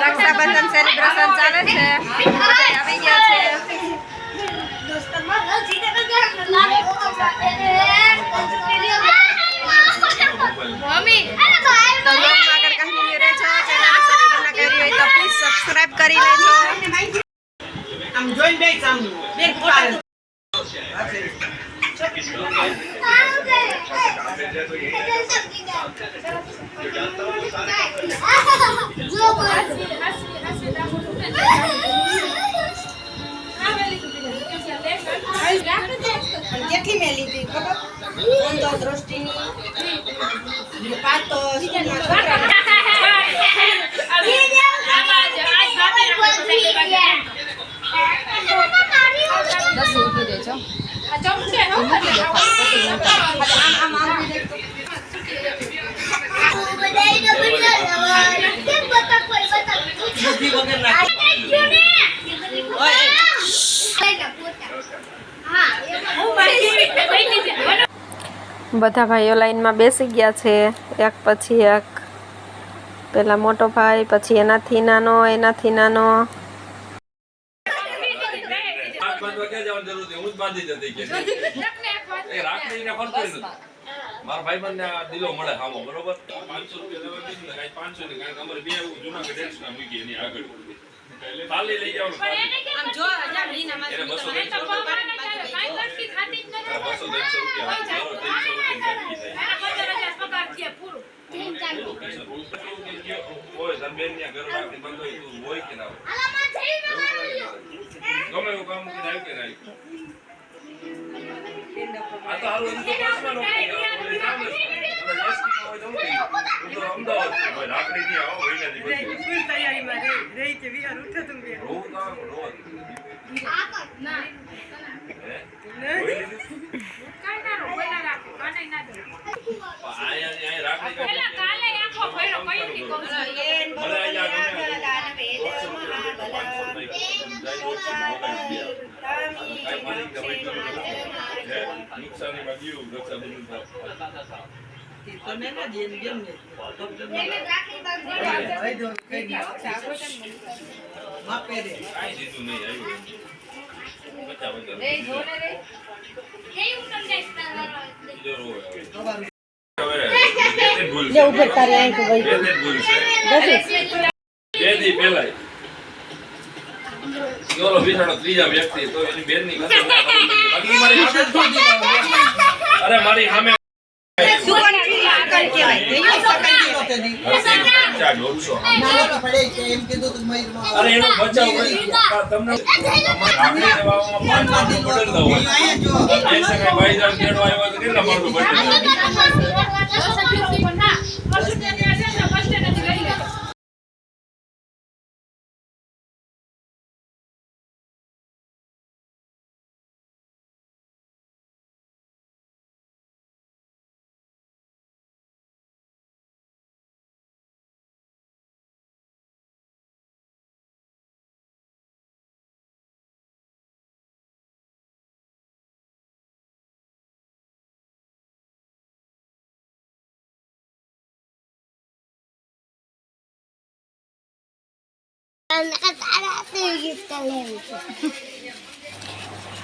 Rakshabandhan celebration ચાલે છે, આવી ગયા છે। સબસ્ક્રાઇબ કરી લેજો। આમ જોઈન બેસ આમ બેક પાડ કેટલી મેં લીધી ખબર તો દ્રષ્ટિની પાતો બધા ભાઈઓ લાઈનમાં બેસી ગયા છે, એક પછી એક। પેલા મોટો ભાઈ, પછી એનાથી નાનો, એનાથી નાનો। મારા ભાઈ બંને દિલો મળે હામો બરોબર 500 રૂપિયા લેવા કઈ 500 ને કારણ કે અમારે બે જૂનાગઢ એક્સ્ટ્રા મૂકી એની આગળ તાલી લઈ જાવ આમ જો હજાર લીના માં એને 200 કાઈ ગણતી ખાતી જ નથી 200 રૂપિયા 300 રૂપિયા પગાર છે પૂરું ઓય ધનબેન ની ઘર રાખી બંધ હોય તું હોય કે ના ગમે એવું કામ કે જાય કે નહીં આ તો હારું એમ તો પર્સનલ તો અમદાવાદ ભાઈ રાખડી ની આવો હોય ને ફૂલ તૈયારી માં રહી છે વિહાર ઉઠે તું બે રો ના કાઈ ના રો બોલા રાખો કાઈ ના દો આયા રાખડી પેલા કાલે આખો ફેરો કઈ ની કહું એન બોલો દાન વેદ નુકસાની માં ગયું રક્ષાબંધન તમે ના જેમ જેમ ને એને રાખી ભાઈ દો કઈ માપે રે કાઈ દીધું નહીં આવ્યું બચ્ચા રે જોને રે હે ઉતમ જાય લે ઉપર તારે આઈ તો ભાઈ બે દી પહેલા યોલો બિચારો ત્રીજા વ્યક્તિ તો એની બેન ની બાકી મારી અરે મારી સામે સુગન આગળ કેવાય દેયો સકન કેવો તે દી ચા 150 નાનો પડે છે એમ કીધું તો મય અરે એનો બચાવ કરી તમને આગળ દેવામાં 5 માંથી બદલ દો અહીંયા જો એક સકાય ભાઈજાન કેડો આવ્યો તો કેટલા મારું બદલ ના કશું તે આજે ફર્સ્ટ નથી લઈ ગયો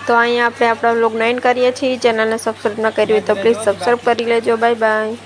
તો અહીંયા આપણે આપણા વ્લોગ 9 કરીએ છીએ। ચેનલને સબસ્ક્રાઇબ ન કરી હોય તો પ્લીઝ સબસ્ક્રાઇબ કરી લેજો। Bye bye.